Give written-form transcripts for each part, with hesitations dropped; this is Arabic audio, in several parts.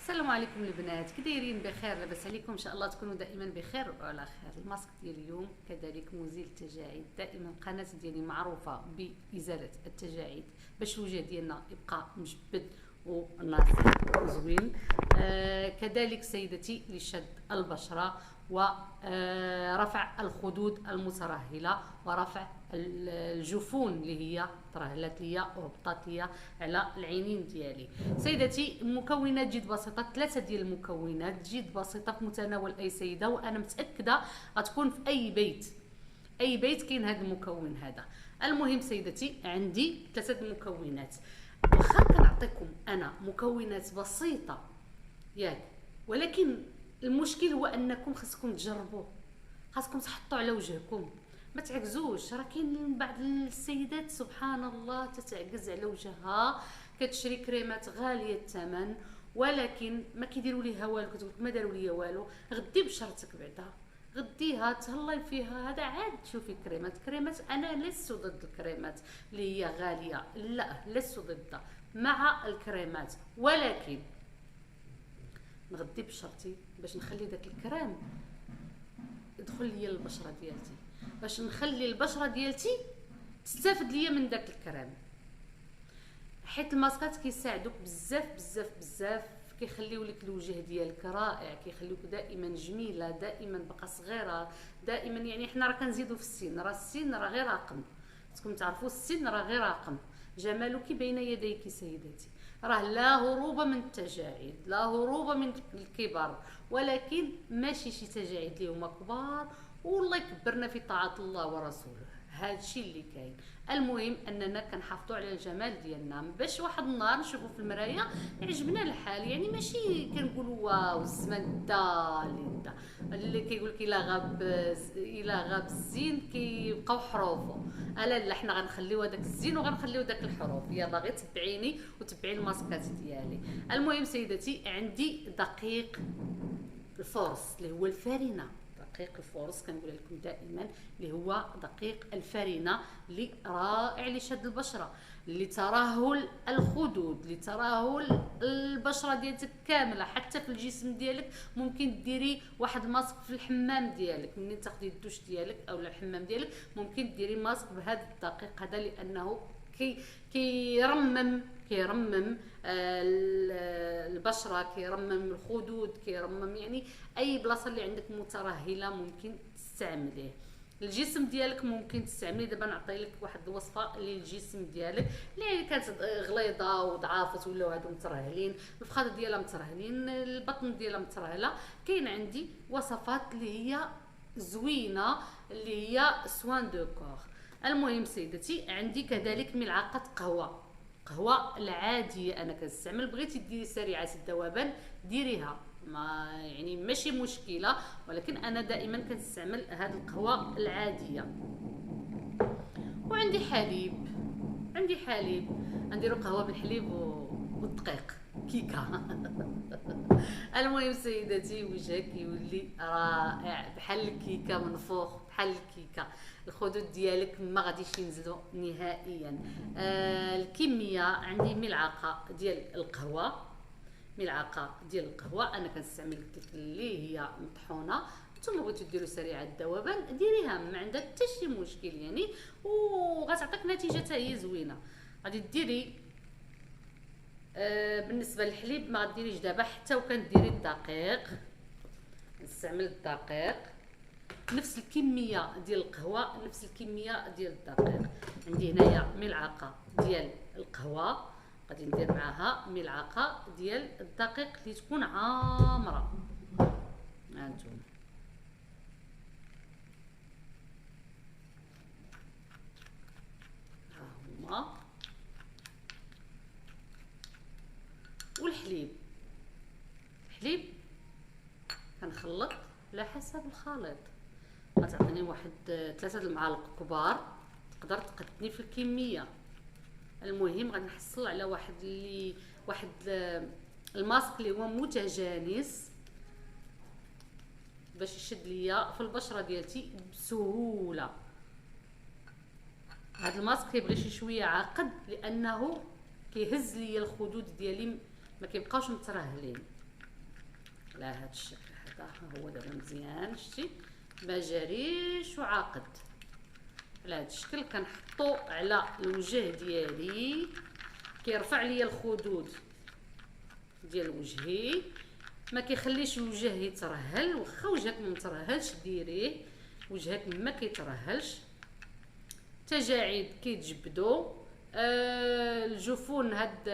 السلام عليكم البنات، كي دايرين؟ بخير؟ لاباس عليكم؟ ان شاء الله تكونوا دائما بخير وعلى خير. الماسك ديال اليوم كذلك مزيل التجاعيد. دائما القناه ديالي معروفه بازاله التجاعيد باش الوجه ديالنا يبقى مجبد وناصع وزوين. كذلك سيدتي لشد البشره ورفع الخدود المترهله ورفع الجفون اللي هي ترهلت ليا وهبطات ليا على العينين ديالي. سيدتي المكونات جد بسيطه، ثلاثه ديال المكونات جد بسيطه في متناول اي سيده، وانا متاكده غتكون في اي بيت كاين هذا المكون هذا. المهم سيدتي عندي ثلاثه المكونات، واخا كنعطيكم انا مكونات بسيطه ياك، ولكن المشكل هو انكم خاصكم تجربوه، خاصكم تحطوا على وجهكم، ما تعكزوش. راه كاين بعض السيدات سبحان الله تتعكز على وجهها، كتشري كريمات غاليه الثمن ولكن ما كيديروا ليها والو، كتقول ما داروا ليا والو. غدي بشرتك بعدا، غديها تهلاي فيها، هذا عاد. شوفي كريمات انا لست ضد الكريمات اللي هي غاليه، لا لست ضدها، مع الكريمات، ولكن نغدي بشرتي باش نخلي داك الكريم يدخل ليا البشره ديالتي، باش نخلي البشره ديالتي تستافد ليا من داك الكريم. حيت الماسكات كيساعدوك بزاف، كيخليو لك الوجه ديالك رائع، كيخليوك دائما جميله، دائما بقى صغيره، دائما. يعني حنا راه كنزيدوا في السن، راه السن راه غير رقم، خصكم تعرفوا السن راه غير رقم. جمالك بين يديك سيدتي. راه لا هروب من التجاعيد، لا هروب من الكبر، ولكن ماشي شي تجاعيد اللي هما كبار والله يكبرنا في طاعه الله ورسوله. هذا الشيء اللي كاين. المهم اننا كنحافظوا على الجمال ديالنا، باش واحد النهار نشوفوا في المرايه يعجبنا الحال. يعني ماشي كنقولوا واو الزمان دا اللي كيقول لك الا غاب الزين كيبقاو حروفه. الا لا، حنا غنخليو هذاك الزين وغنخليو داك الحروف. يلا غير تبعيني وتبعي الماسكات ديالي. المهم سيدتي عندي دقيق الفورس اللي هو الفارينه، دقيق الفورس كنقول لكم دائما، اللي هو دقيق الفارينه، اللي رائع لشد البشره، لترهل الخدود، لترهل البشره ديالتك كامله، حتى في الجسم ديالك. ممكن ديري واحد ماسك في الحمام ديالك، منين تاخدي الدوش ديالك او الحمام ديالك ممكن ديري ماسك بهذا الدقيق هذا، لانه كيرمم البشره، كيرمم الخدود، كيرمم يعني اي بلاصه اللي عندك مترهله ممكن تستعمليه. الجسم ديالك ممكن تستعملي. دابا نعطي لك واحد الوصفه للجسم ديالك اللي كانت غليظه وضعافت ولاو هادو مترهلين، الفخاذ ديالها مترهلين، البطن ديالها مترهله. كاين عندي وصفات اللي هي زوينه، اللي هي سوان دو كور. المهم سيدتي عندي كذلك ملعقه قهوه العاديه انا كنستعمل. بغيتي ديري سريعه الذوبان ديريها، ما يعني ماشي مشكله، ولكن انا دائما كنستعمل هذه القهوه العاديه. وعندي حليب، نديرو قهوه بالحليب والدقيق كيكه. المهم سيدتي وجهك يولي رائع بحال الكيكه، منفوخ بحال الكيكه. الخدود ديالك ما غاديش ينزلوا نهائيا. الكميه عندي ملعقه ديال القهوه، انا كنستعمل اللي هي مطحونه. نتوما بغيتو ديروا سريعه الذوبان ديريها، ما عندها حتى شي مشكل يعني، وغتعطيك نتيجه حتى هي زوينه. غادي ديري بالنسبه للحليب ما غديريش دابا، حتى وكنديري الدقيق، نستعمل الدقيق نفس الكميه ديال القهوه، نفس الكميه ديال الدقيق. عندي هنايا ملعقه ديال القهوه، غادي ندير معاها ملعقه ديال الدقيق اللي تكون عامره. هانتوما ها هما. والحليب كنخلط على حسب الخليط. غتعطيني واحد 3 المعالق كبار، تقدر تقدني في الكميه. المهم غادي نحصل على واحد الماسك اللي هو متجانس باش يشد ليا في البشره ديالتي بسهوله. هذا الماسك كيبغي شي شويه عقد، لانه كيهز ليا الخدود ديالي ما كيبقاوش مترهلين. على هذا الشكل هذا. ها هو دابا مزيان، شتي ما جاريش وعاقد. على هذا الشكل كنحطو على الوجه ديالي، كيرفع ليا الخدود ديال وجهي، ما كيخليش الوجه يترهل. واخا وجهك ما مترهلش ديريه، وجهك ما كيترهلش. التجاعيد كيتجبدوا، الجفون هاد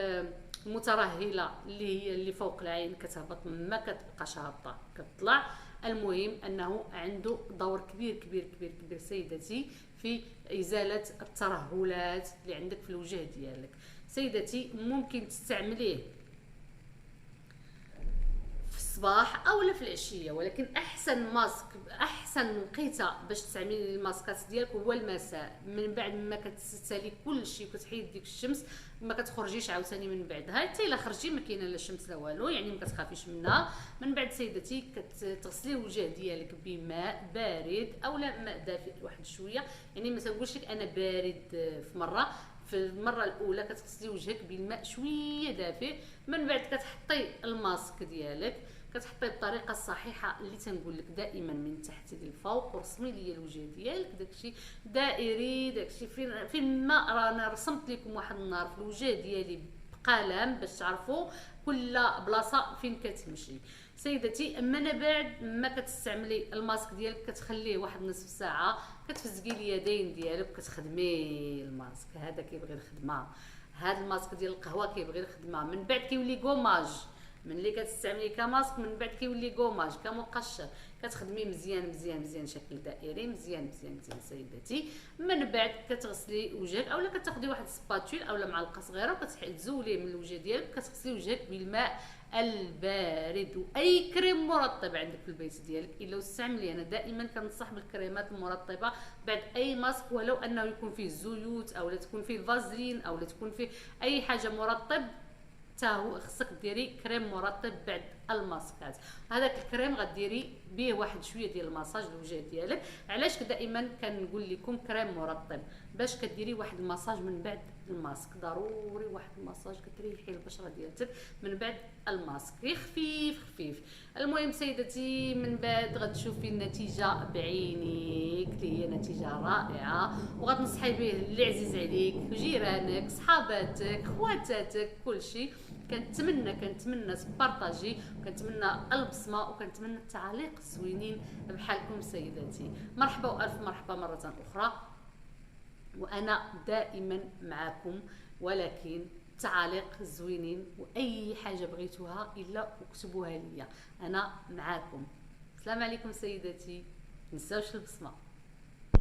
المترهله اللي هي اللي فوق العين كتهبط، ما كتبقاش هابطه، كتطلع. المهم انه عنده دور كبير كبير كبير كبير سيدتي في ازاله الترهلات اللي عندك في الوجه ديالك. سيدتي ممكن تستعمليه في الصباح اولا في العشيه، ولكن احسن ماسك، احسن وقيته باش تعملي الماسكات ديالك هو المساء، من بعد ما كتسالي كل شيء وكتحيد ديك الشمس، ما كتخرجيش عاوتاني من بعدها. حتى الا خرجتي ما كاينه لا الشمس لا والو، يعني ما كتخافيش منها. من بعد سيدتي كتغسلي الوجه ديالك بماء بارد اولا ماء دافئ واحد شويه، يعني ما تنقولش لك انا بارد في مره. في المره الاولى كتغسلي وجهك بالماء شويه دافئ، من بعد كتحطي الماسك ديالك، كتحطيه بالطريقه الصحيحه اللي تنقول لك دائما من تحت للفوق، ورسمي لي الوجه ديالك داكشي دائري، داكشي فين ما رانا رسمت لكم واحد النهار في الوجه ديالي بقلم باش تعرفوا كل بلاصه فين كتمشي. سيدتي اما بعد ما كتستعملي الماسك ديالك كتخليه واحد نصف ساعه، كتفزقي اليدين ديالك وكتخدمي الماسك. هذا كيبغي الخدمه، هذا الماسك ديال القهوه كيبغي الخدمه. من بعد كيولي كوماج، ملي كتستعملي كماسك من بعد كيولي كوماج كمقشر، كتخدمي مزيان مزيان مزيان شكل دائري مزيان مزيان مزيان سيدتي. من بعد كتغسلي وجهك اولا كتاخدي واحد السباتول اولا معلقه صغيره وكتزوليه من الوجه ديالك، كتغسلي وجهك بالماء البارد. واي كريم مرطب عندك في البيت ديالك الا استعملي، انا دائما كنصح بالكريمات المرطبه بعد اي ماسك، ولو انه يكون فيه زيوت او لا تكون فيه فازلين او لا تكون فيه اي حاجه مرطب، حتى هو خصك ديري كريم مرطب بعد الماسكات. هذاك الكريم غديري به واحد شويه ديال المساج للوجه ديالك. علاش دائما كنقول لكم كريم مرطب؟ باش كديري واحد المساج من بعد الماسك، ضروري واحد المساج كتريحي البشره ديالتك من بعد الماسك، خفيف خفيف. المهم سيدتي من بعد غتشوفي النتيجه بعينيك اللي هي نتيجه رائعه، وغتنصحي به اللي عزيز عليك، جيرانك، صحاباتك، خواتاتك، كلشي. كنتمنى تبارطاجي، وكنتمنى البصمه، وكنتمنى التعاليق الزوينين بحالكم سيداتي. مرحبا والف مرحبا مره اخرى، وانا دائما معكم، ولكن تعاليق زوينين واي حاجه بغيتوها الا اكتبوها ليا، انا معاكم. السلام عليكم سيداتي، متنساوش البصمه.